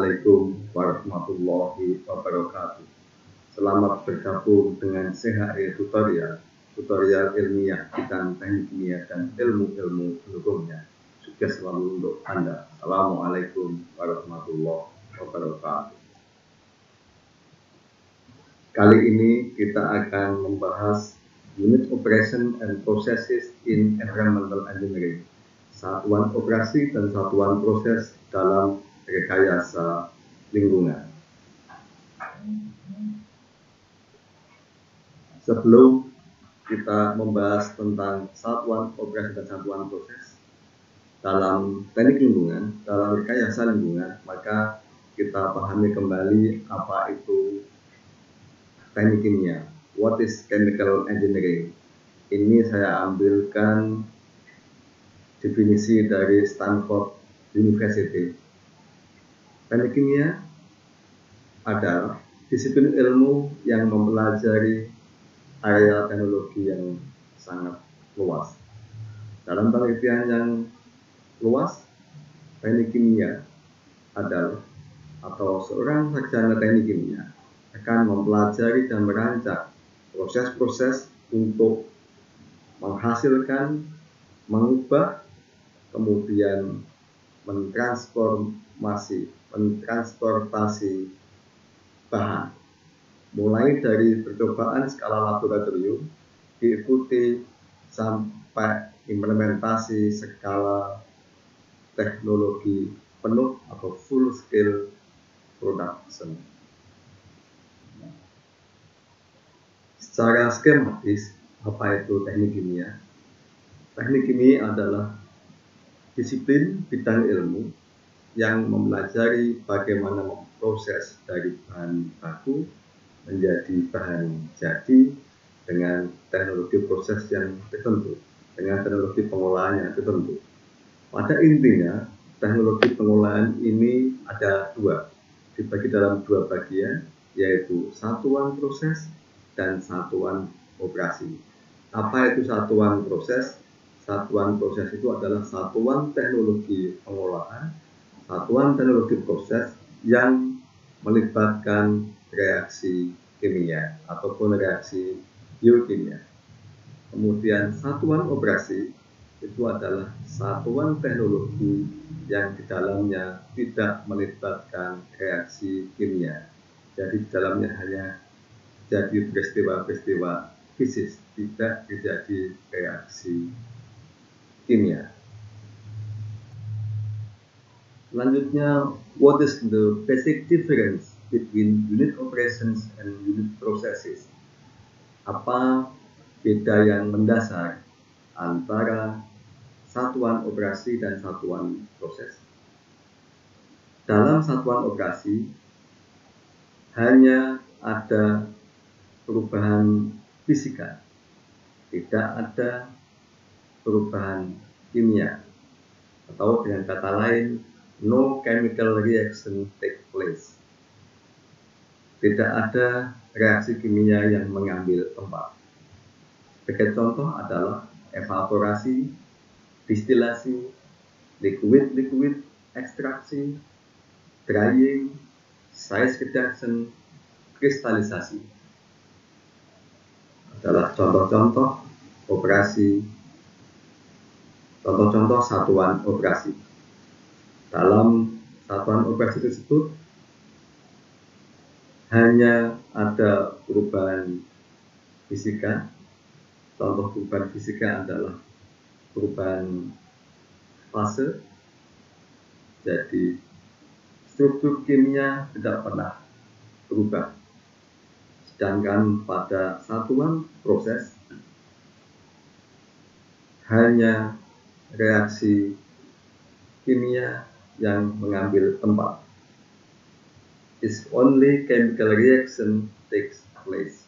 Assalamualaikum warahmatullahi wabarakatuh. Selamat bergabung dengan CHE Tutorial, tutorial ilmiah bidang teknik kimia dan ilmu-ilmu pendukungnya. Sukses selalu untuk Anda. Assalamualaikum warahmatullahi wabarakatuh. Kali ini kita akan membahas Unit Operation and Processes in Environmental Engineering, satuan operasi dan satuan proses dalam rekayasa lingkungan. Sebelum kita membahas tentang satuan operasi dan satuan proses dalam teknik lingkungan, dalam rekayasa lingkungan, maka kita pahami kembali apa itu teknik kimia. What is chemical engineering? Ini saya ambilkan definisi dari Stanford University. Teknik kimia adalah disiplin ilmu yang mempelajari area teknologi yang sangat luas. Dalam pengertian yang luas, teknik kimia adalah atau seorang sarjana teknik kimia akan mempelajari dan merancang proses-proses untuk menghasilkan, mengubah, kemudian mentransportasi bahan, mulai dari percobaan skala laboratorium diikuti sampai implementasi skala teknologi penuh atau full scale production. Secara skematis, apa itu teknik kimia? Teknik kimia adalah disiplin bidang ilmu yang mempelajari bagaimana memproses dari bahan baku menjadi bahan jadi dengan teknologi proses yang tertentu, dengan teknologi pengolahan yang tertentu. Pada intinya, teknologi pengolahan ini ada dua, dibagi dalam dua bagian, yaitu satuan proses dan satuan operasi. Apa itu satuan proses? Satuan proses itu adalah satuan teknologi pengolahan, satuan teknologi proses yang melibatkan reaksi kimia ataupun reaksi biokimia. Kemudian satuan operasi itu adalah satuan teknologi yang di dalamnya tidak melibatkan reaksi kimia. Jadi di dalamnya hanya jadi peristiwa-peristiwa fisik, tidak terjadi reaksi kimia. Selanjutnya, what is the basic difference between unit operations and unit processes? Apa beda yang mendasar antara satuan operasi dan satuan proses? Dalam satuan operasi hanya ada perubahan fisika, tidak ada perubahan kimia, atau dengan kata lain, no chemical reaction take place. Tidak ada reaksi kimia yang mengambil tempat. Sebagai contoh adalah evaporasi, distilasi, liquid ekstraksi, drying, size reduction, kristalisasi. Adalah contoh-contoh operasi, contoh-contoh satuan operasi. Dalam satuan operasi tersebut hanya ada perubahan fisika. Contoh perubahan fisika adalah perubahan fase. Jadi struktur kimia tidak pernah berubah. Sedangkan pada satuan proses hanya reaksi kimia yang mengambil tempat. Is only chemical reaction takes place.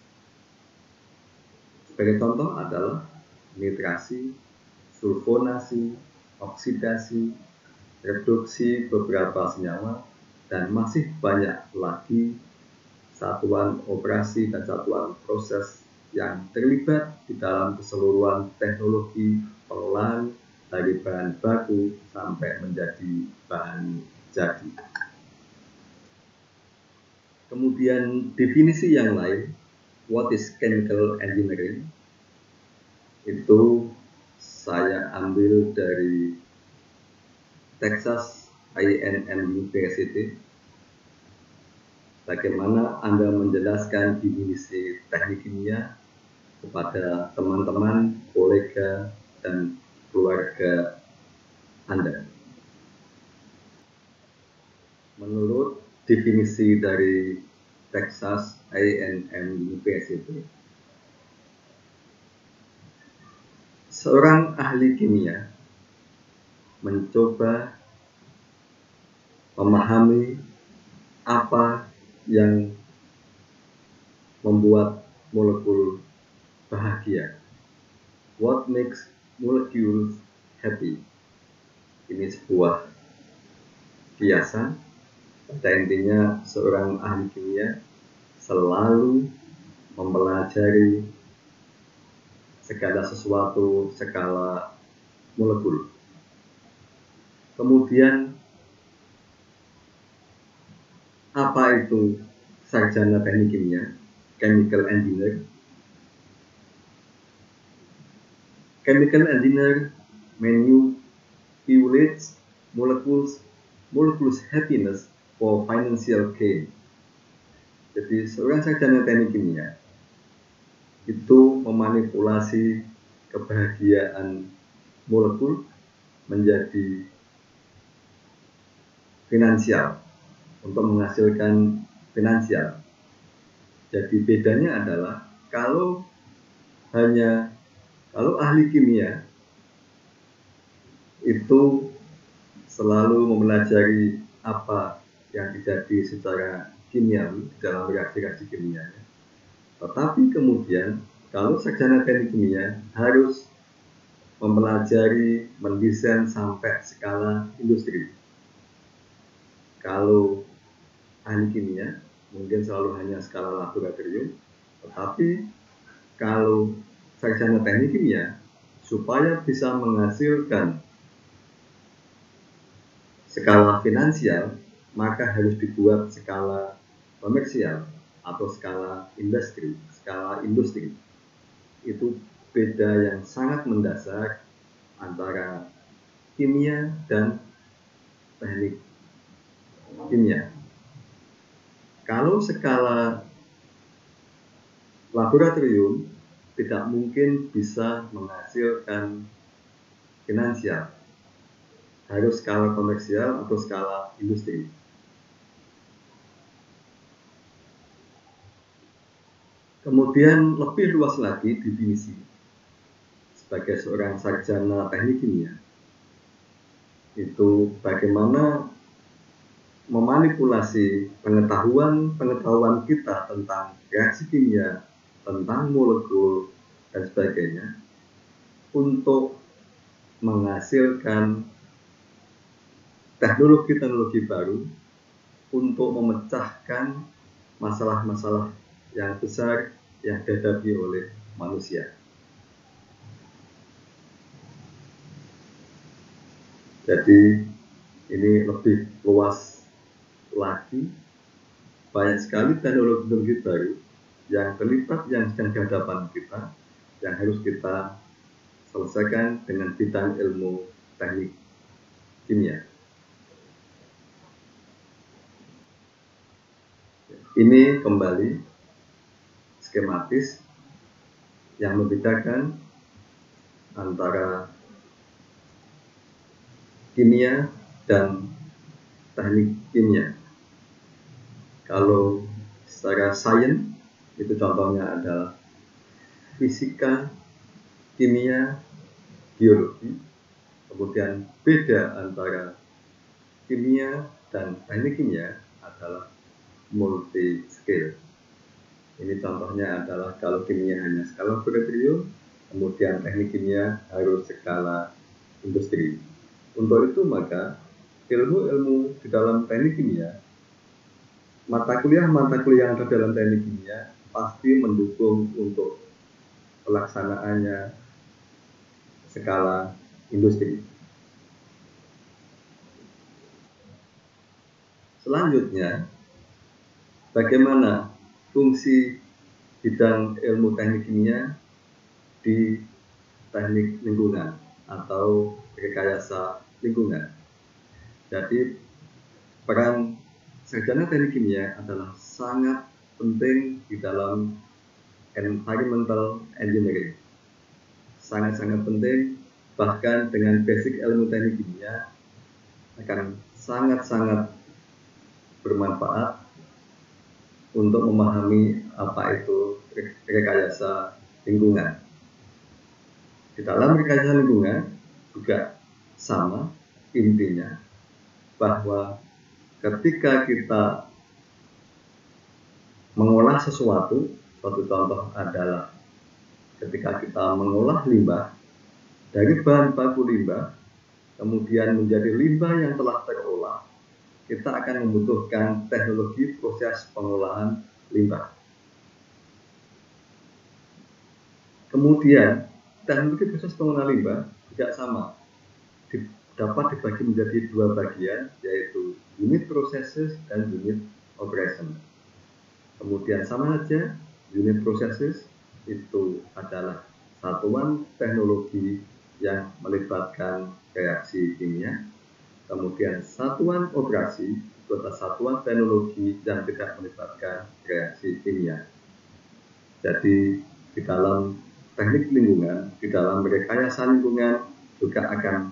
Sebagai contoh adalah nitrasi, sulfonasi, oksidasi, reduksi beberapa senyawa, dan masih banyak lagi satuan operasi dan satuan proses yang terlibat di dalam keseluruhan teknologi pengolahan dari bahan baku sampai menjadi bahan jadi. Kemudian definisi yang lain, what is chemical engineering? Itu saya ambil dari Texas A&M University. Bagaimana Anda menjelaskan definisi teknik kimia kepada teman-teman, kolega, dan keluarga Anda? Menurut definisi dari Texas A&M University, seorang ahli kimia mencoba memahami apa yang membuat molekul bahagia. What makes molecules happy? Ini sebuah kiasan. Pada intinya, seorang ahli kimia selalu mempelajari segala sesuatu, skala molekul. Kemudian, apa itu sarjana teknik kimia? Chemical engineer. Chemical engineer manipulates molecules happiness for financial gain. Jadi seorang sarjana teknik kimia itu memanipulasi kebahagiaan molekul menjadi finansial, untuk menghasilkan finansial. Jadi bedanya adalah kalau ahli kimia itu selalu mempelajari apa yang terjadi secara kimiawi dalam reaksi-reaksi kimia. Tetapi kemudian kalau sarjana teknik kimia harus mempelajari, mendesain sampai skala industri. Kalau ahli kimia mungkin selalu hanya skala laboratorium, tetapi kalau sarjana teknik kimia supaya bisa menghasilkan skala finansial, maka harus dibuat skala komersial atau skala industri. Itu beda yang sangat mendasar antara kimia dan teknik kimia. Kalau skala laboratorium tidak mungkin bisa menghasilkan finansial, harus skala komersial atau skala industri. Kemudian lebih luas lagi definisi sebagai seorang sarjana teknik kimia, itu bagaimana memanipulasi pengetahuan kita tentang reaksi kimia, tentang molekul, dan sebagainya untuk menghasilkan teknologi-teknologi baru untuk memecahkan masalah-masalah yang besar yang dihadapi oleh manusia. Jadi ini lebih luas lagi, banyak sekali teknologi baru yang terlibat yang sedang di hadapan kita, yang harus kita selesaikan dengan bidang ilmu teknik kimia. Ini kembali skematis yang membedakan antara kimia dan teknik kimia. Kalau secara sains, itu contohnya adalah fisika, kimia, biologi. Kemudian beda antara kimia dan teknik kimia adalah multi scale. Ini contohnya adalah kalau kimia hanya skala laboratorium, kemudian teknik kimia harus skala industri. Untuk itu maka ilmu-ilmu di dalam teknik kimia, mata kuliah yang ada dalam teknik kimia pasti mendukung untuk pelaksanaannya skala industri. Selanjutnya, bagaimana fungsi bidang ilmu teknik kimia di teknik lingkungan atau rekayasa lingkungan. Jadi peran sarjana teknik kimia adalah sangat penting di dalam environmental engineering. Sangat-sangat penting, bahkan dengan basic ilmu teknik kimia akan sangat-sangat bermanfaat untuk memahami apa itu rekayasa lingkungan. Di dalam rekayasa lingkungan juga sama intinya, bahwa ketika kita mengolah sesuatu, suatu contoh adalah ketika kita mengolah limbah dari bahan baku limbah, kemudian menjadi limbah yang telah terolah, kita akan membutuhkan teknologi proses pengolahan limbah. Kemudian, teknologi proses pengolahan limbah juga sama, dapat dibagi menjadi dua bagian, yaitu unit processes dan unit operation. Kemudian sama saja, unit processes itu adalah satuan teknologi yang melibatkan reaksi kimia. Kemudian satuan operasi itu adalah satuan teknologi yang tidak melibatkan reaksi kimia. Jadi di dalam teknik lingkungan, di dalam rekayasa lingkungan juga akan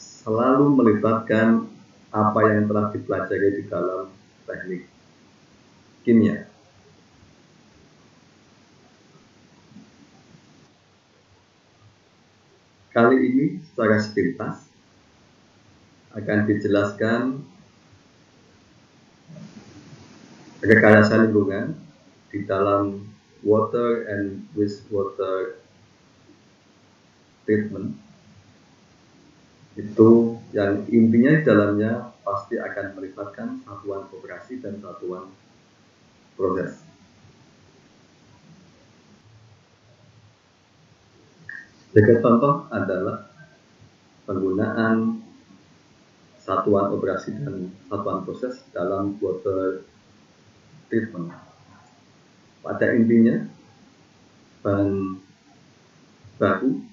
selalu melibatkan apa yang telah dipelajari di dalam teknik kimia. Kali ini secara sepintas akan dijelaskan rekayasa lingkungan di dalam water and wastewater treatment. Itu yang intinya di dalamnya pasti akan melibatkan satuan operasi dan satuan proses. Sebagai contoh adalah penggunaan satuan operasi dan satuan proses dalam water treatment. Pada intinya, bahan baku,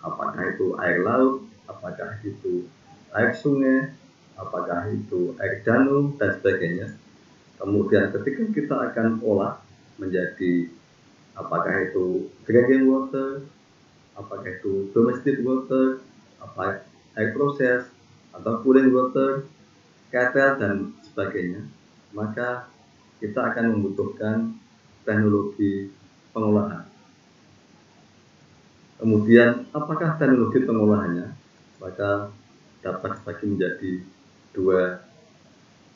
apakah itu air laut, apakah itu air sungai, apakah itu air danau, dan sebagainya. Kemudian ketika kita akan olah menjadi apakah itu drinking water, apakah itu domestic water, apa air proses, atau cooling water, kettle, dan sebagainya, maka kita akan membutuhkan teknologi pengolahan. Kemudian, apakah teknologi pengolahannya? Maka dapat dibagi menjadi dua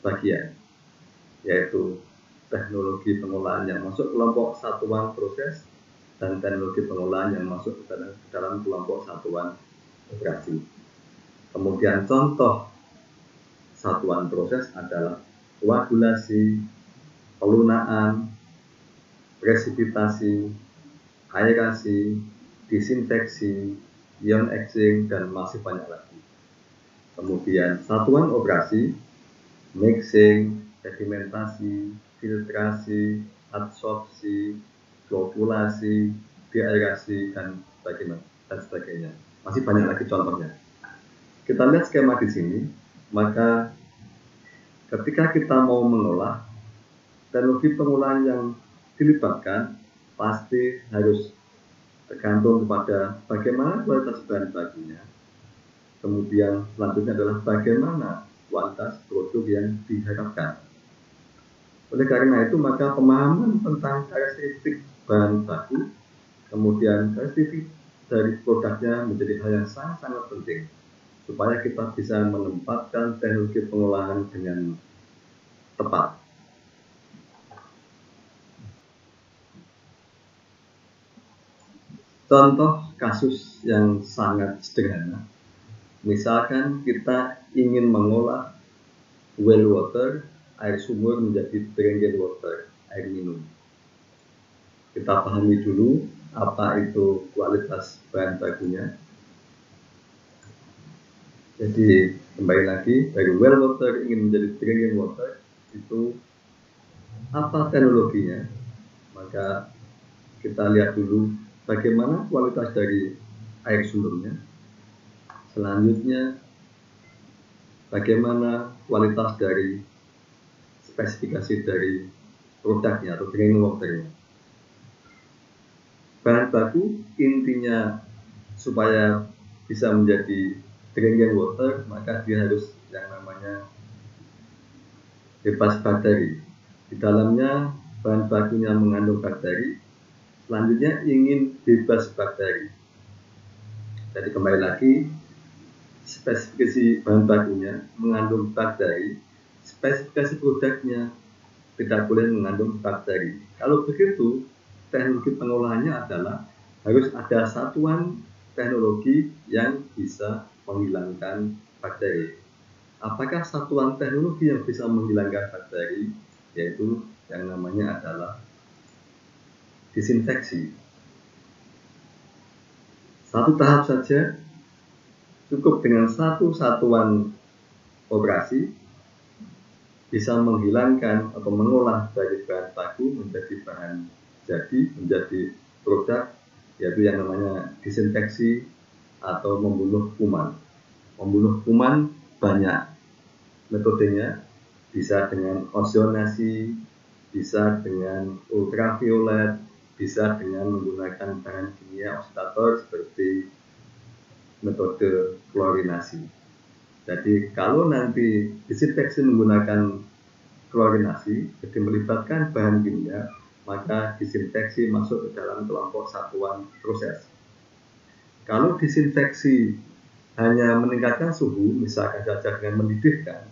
bagian, yaitu teknologi pengolahan yang masuk kelompok satuan proses dan teknologi pengolahan yang masuk ke dalam kelompok satuan operasi. Kemudian contoh satuan proses adalah koagulasi, pelunaan, presipitasi, aerasi, disinfeksi, ion exchange, dan masih banyak lagi. Kemudian satuan operasi, mixing, sedimentasi, filtrasi, adsorpsi, flokkulasi, deaerasi, dan sebagainya. Masih banyak lagi contohnya. Kita lihat skema di sini, maka ketika kita mau mengolah, teknologi pengolahan yang dilibatkan pasti harus tergantung kepada bagaimana kualitas bahan bakunya. Kemudian selanjutnya adalah bagaimana kualitas produk yang diharapkan. Oleh karena itu, maka pemahaman tentang karakteristik bahan baku, kemudian karakteristik dari produknya menjadi hal yang sangat-sangat penting, supaya kita bisa menempatkan teknologi pengolahan dengan tepat. Contoh kasus yang sangat sederhana, misalkan kita ingin mengolah well water, air sumur, menjadi drinking water, air minum. Kita pahami dulu apa itu kualitas bahan bakunya. Jadi kembali lagi, dari well water ingin menjadi drinking water, itu Apa teknologinya? Maka kita lihat dulu bagaimana kualitas dari air sumbernya. Selanjutnya, bagaimana kualitas dari spesifikasi dari produknya atau drinking waternya. Bahan baku intinya supaya bisa menjadi drinking water, maka dia harus yang namanya bebas bakteri. Di dalamnya bahan bakunya mengandung bakteri, selanjutnya ingin bebas bakteri. Jadi kembali lagi, spesifikasi bahan bakunya mengandung bakteri, spesifikasi produknya tidak boleh mengandung bakteri. Kalau begitu, teknologi pengolahannya adalah harus ada satuan teknologi yang bisa menghilangkan bakteri. Apakah satuan teknologi yang bisa menghilangkan bakteri? Yaitu yang namanya adalah disinfeksi. Satu tahap saja cukup dengan satu satuan operasi bisa menghilangkan atau mengolah dari bahan baku menjadi bahan jadi, menjadi produk, yaitu yang namanya disinfeksi atau membunuh kuman. Membunuh kuman banyak metodenya, bisa dengan ozonasi, bisa dengan ultraviolet, bisa dengan menggunakan bahan kimia oksidator seperti metode klorinasi. Jadi kalau nanti disinfeksi menggunakan klorinasi, jadi melibatkan bahan kimia, maka disinfeksi masuk ke dalam kelompok satuan proses. Kalau disinfeksi hanya meningkatkan suhu, misalkan saja dengan mendidihkan,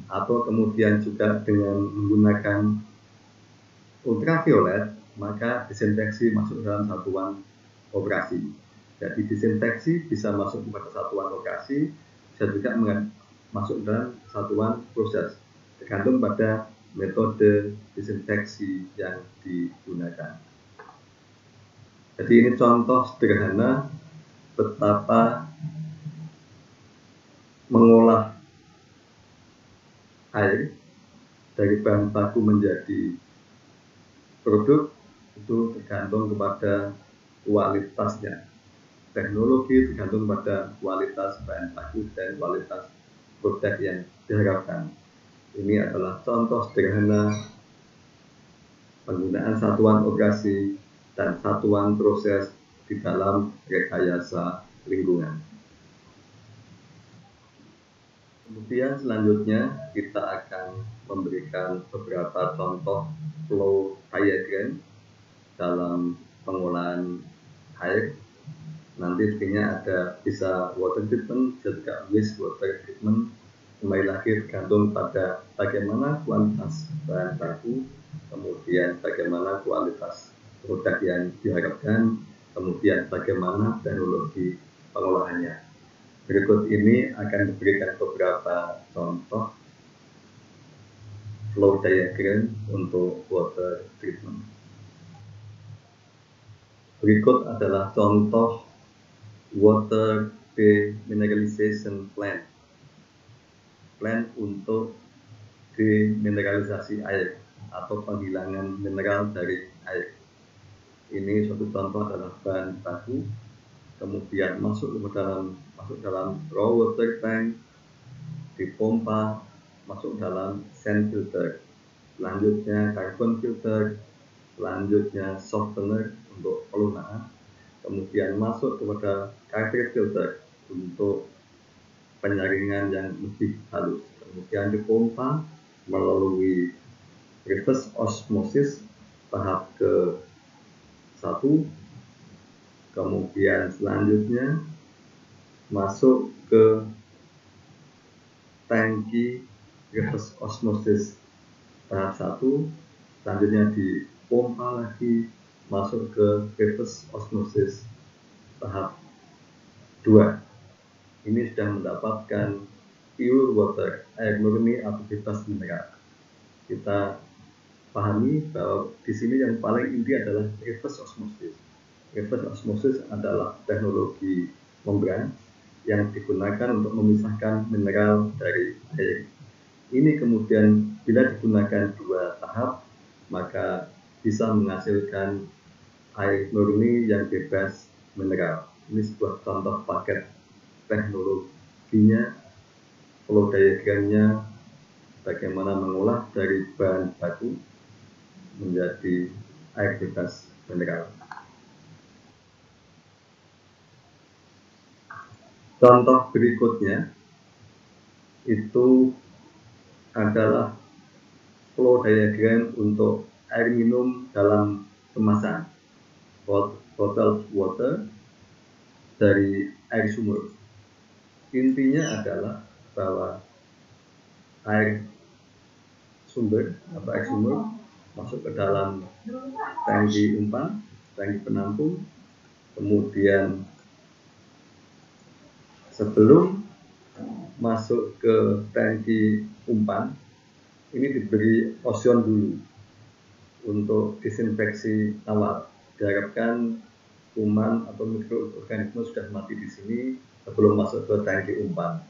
atau kemudian juga dengan menggunakan ultraviolet, maka disinfeksi masuk dalam satuan operasi. Jadi disinfeksi bisa masuk pada satuan operasi, bisa juga masuk dalam satuan proses, tergantung pada metode disinfeksi yang digunakan. Jadi ini contoh sederhana betapa mengolah air dari bahan baku menjadi produk itu tergantung kepada kualitasnya. Teknologi tergantung pada kualitas bahan baku dan kualitas produk yang diharapkan. Ini adalah contoh sederhana penggunaan satuan operasi dan satuan proses di dalam rekayasa lingkungan. Kemudian selanjutnya kita akan memberikan beberapa contoh flow diagram dalam pengolahan air. Nanti sebenarnya ada bisa water treatment, juga waste water treatment. Kembali lagi tergantung pada bagaimana kualitas bahan baku, kemudian bagaimana kualitas produk yang diharapkan, kemudian bagaimana teknologi pengolahannya. Berikut ini akan diberikan beberapa contoh flow diagram untuk water treatment. Berikut adalah contoh water demineralization plant. Plan untuk demineralisasi air atau penghilangan mineral dari air. Ini suatu contoh adalah bahan baku, kemudian masuk dalam raw water tank, dipompa, masuk dalam sand filter, selanjutnya carbon filter, selanjutnya softener untuk pelunakan, kemudian masuk kepada cartridge filter untuk penyaringan yang lebih halus, kemudian dipompa melalui reverse osmosis tahap ke-1, kemudian selanjutnya masuk ke tangki reverse osmosis tahap 1, selanjutnya dipompa lagi masuk ke reverse osmosis tahap 2. Ini sudah mendapatkan pure water, air murni atau bebas mineral. Kita pahami bahwa di sini yang paling inti adalah reverse osmosis. Reverse osmosis adalah teknologi membran yang digunakan untuk memisahkan mineral dari air. Ini kemudian bila digunakan 2 tahap, maka bisa menghasilkan air murni yang bebas mineral. Ini sebuah contoh paket teknologinya, flow diagramnya, bagaimana mengolah dari bahan baku menjadi air bebas mineral. Contoh berikutnya itu adalah flow diagram untuk air minum dalam kemasan, bottled water dari air sumur. Intinya adalah bahwa air sumber atau air sumur masuk ke dalam tangki umpan, tangki penampung, kemudian sebelum masuk ke tangki umpan ini diberi osion dulu untuk disinfeksi awal. Diharapkan kuman atau mikroorganisme sudah mati di sini sebelum masuk ke tangki umpan.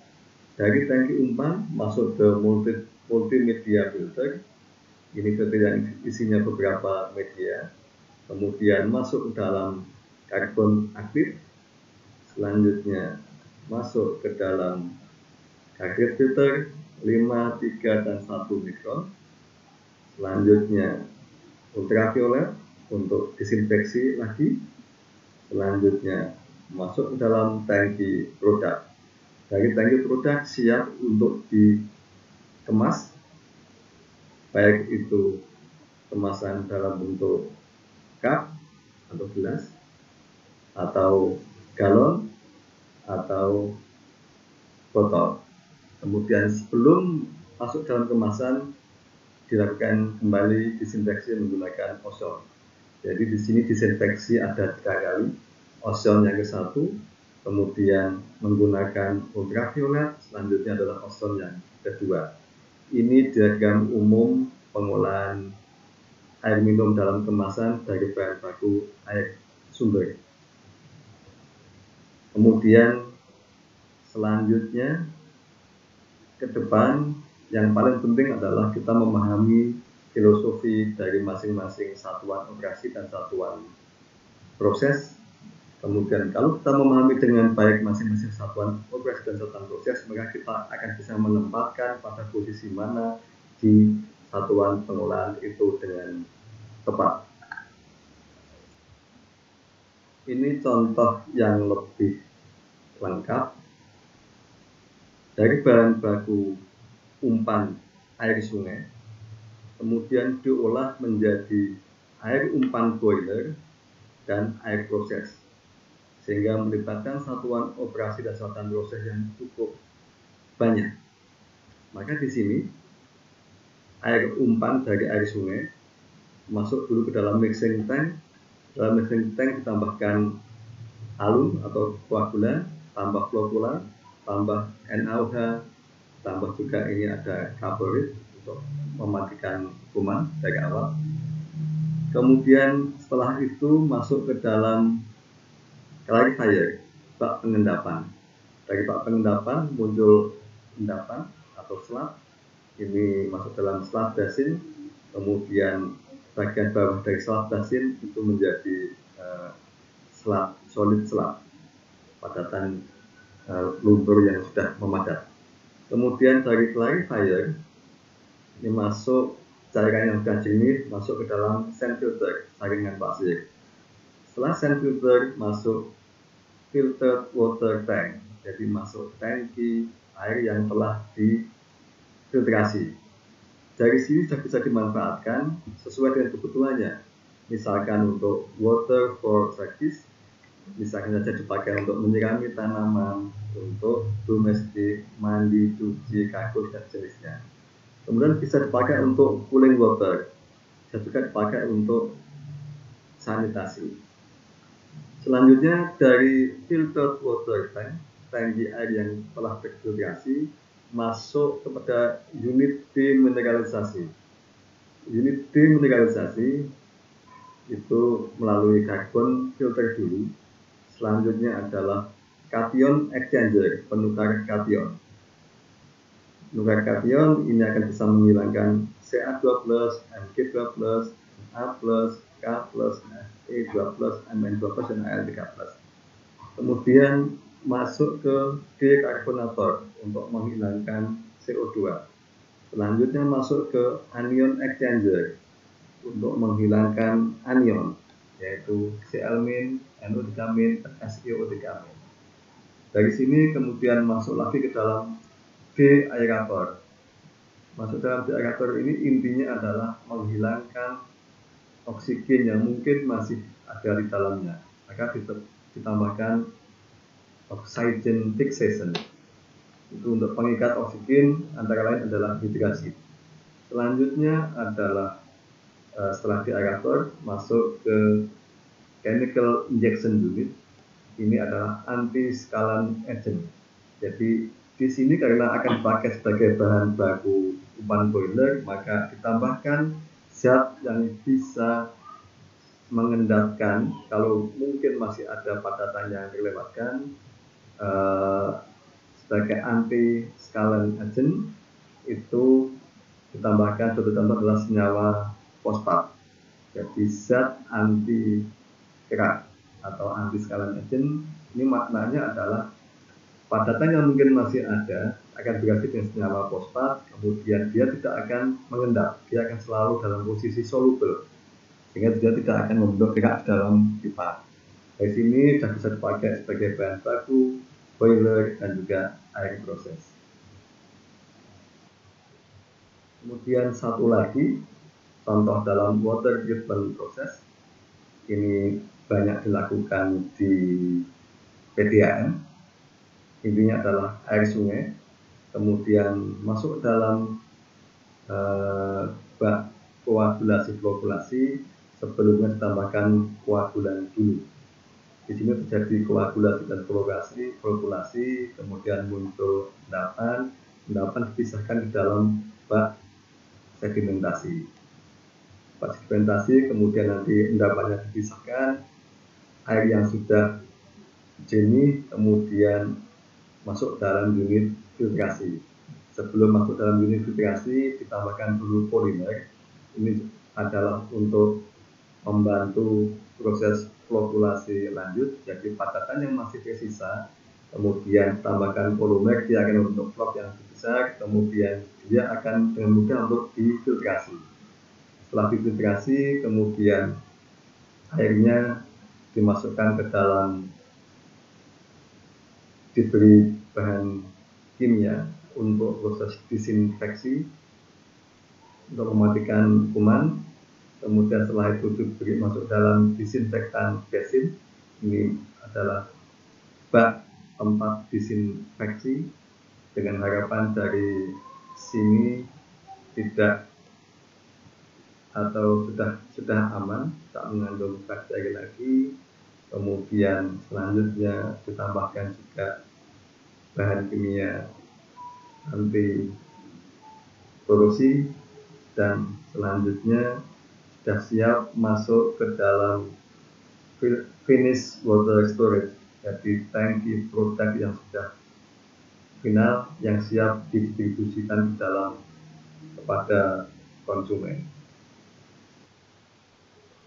Dari tangki umpan masuk ke multimedia filter. Ini filter yang isinya beberapa media. Kemudian masuk ke dalam karbon aktif. Selanjutnya masuk ke dalam karet filter 5, 3, dan 1 mikron. Selanjutnya ultraviolet untuk disinfeksi lagi. Selanjutnya masuk ke dalam tangki produk. Dari tangki produk siap untuk dikemas, baik itu kemasan dalam bentuk cup atau gelas, atau galon, atau botol. Kemudian sebelum masuk dalam kemasan dilakukan kembali disinfeksi menggunakan ozon. Jadi di sini disinfeksi ada 3 kali, ozon yang ke-1, kemudian menggunakan ultraviolet, selanjutnya adalah ozon yang kedua. Ini diagram umum pengolahan air minum dalam kemasan dari bahan baku air sumber. Kemudian selanjutnya ke depan yang paling penting adalah kita memahami filosofi dari masing-masing satuan operasi dan satuan proses. Kemudian kalau kita memahami dengan baik masing-masing satuan operasi dan satuan proses, maka kita akan bisa menempatkan pada posisi mana di satuan pengolahan itu dengan tepat. Ini contoh yang lebih lengkap dari bahan baku umpan air sungai, kemudian diolah menjadi air umpan boiler dan air proses, sehingga melibatkan satuan operasi dan satuan proses yang cukup banyak. Maka di sini air umpan dari air sungai masuk dulu ke dalam mixing tank. Dalam mixing tank ditambahkan alum atau koagulan, tambah flocculant, tambah NaOH, tambah juga ini ada carburet untuk mematikan kuman dari awal. Kemudian setelah itu masuk ke dalam clarifier, bak pengendapan. Dari bak pengendapan muncul endapan atau slab. Ini masuk dalam slab basin. Kemudian bagian bawah dari slab basin itu menjadi slab, solid slab, padatan lumpur yang sudah memadat. Kemudian dari clarifier ini masuk cairan yang sudah jernih masuk ke dalam sand filter, saringan pasir. Setelah sand filter masuk filtered water tank, jadi masuk tangki air yang telah difiltrasi. Dari sini sudah bisa dimanfaatkan sesuai dengan kebutuhannya. Misalkan untuk water for service, misalkan saja dipakai untuk menyirami tanaman, untuk domestik, mandi, cuci, kasur, dan jenisnya. Kemudian bisa dipakai untuk cooling water, bisa juga dipakai untuk sanitasi. Selanjutnya dari filtered water tank, tangki air yang telah terfiltrasi, masuk kepada unit demineralisasi. Unit demineralisasi itu melalui karbon filter dulu. Selanjutnya adalah cation exchanger, penukar kation. nuklear kation ini akan bisa menghilangkan Ca2+, Mg2+, Na+, K+, Fe2+, Mn2+, dan Al3+. Kemudian masuk ke dekarbonator untuk menghilangkan CO2. Selanjutnya masuk ke anion exchanger untuk menghilangkan anion, yaitu Cl-, NO3-, SiO3-. Dari sini kemudian masuk lagi ke dalam deaerator. Masuk dalam deaerator ini intinya adalah menghilangkan oksigen yang mungkin masih ada di dalamnya. Maka ditambahkan oxygen fixation. Itu untuk pengikat oksigen, antara lain adalah hidrasi. Selanjutnya adalah setelah deaerator masuk ke chemical injection unit. Ini adalah anti-scalant agent. Jadi di sini karena akan dipakai sebagai bahan baku umpan boiler, maka ditambahkan zat yang bisa mengendapkan kalau mungkin masih ada padatan yang dilewatkan. Sebagai anti-scalant agent itu ditambahkan satu contoh adalah senyawa fosfat. Jadi zat anti kerak atau anti-scalant agent ini maknanya adalah padatan yang mungkin masih ada akan bereaksi dengan senyawa fosfat, kemudian dia tidak akan mengendap, dia akan selalu dalam posisi soluble, sehingga dia tidak akan membentuk kerak dalam pipa. Dari sini sudah bisa dipakai sebagai bahan baku boiler dan juga air proses. Kemudian satu lagi contoh dalam water treatment proses ini banyak dilakukan di PDAM. Intinya adalah air sungai kemudian masuk dalam bak koagulasi flokkulasi sebelumnya ditambahkan koagulan dulu. Di sini terjadi koagulasi dan flokkulasi, kemudian muncul endapan dipisahkan di dalam bak sedimentasi. Bak sedimentasi kemudian nanti endapannya dipisahkan, air yang sudah jernih kemudian masuk dalam unit filtrasi. Sebelum masuk dalam unit filtrasi ditambahkan dulu polimer. Ini adalah untuk membantu proses flokkulasi lanjut. Jadi padatan yang masih tersisa kemudian tambahkan polimer, dia akan membentuk flok yang lebih besar, kemudian dia akan dengan mudah untuk difiltrasi. Setelah difiltrasi kemudian airnya dimasukkan ke dalam, diberi bahan kimia untuk proses disinfeksi untuk mematikan kuman. Kemudian setelah itu diberi masuk dalam disinfektan basin. Ini adalah bak tempat disinfeksi dengan harapan dari sini tidak atau sudah aman, tak mengandung bakteri lagi. Kemudian selanjutnya ditambahkan juga bahan kimia anti korosi dan selanjutnya sudah siap masuk ke dalam finish water storage, jadi tangki produk yang sudah final yang siap didistribusikan ke dalam kepada konsumen.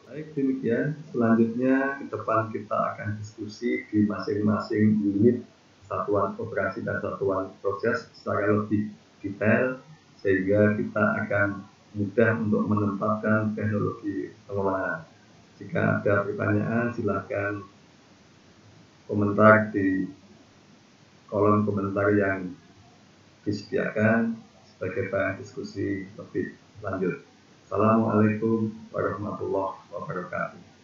Baik, demikian. Selanjutnya ke depan kita akan diskusi di masing-masing unit satuan operasi dan satuan proses secara lebih detail, sehingga kita akan mudah untuk menempatkan teknologi pengelolaan. Jika ada pertanyaan, silakan komentar di kolom komentar yang disediakan sebagai bahan diskusi lebih lanjut. Assalamualaikum warahmatullahi wabarakatuh.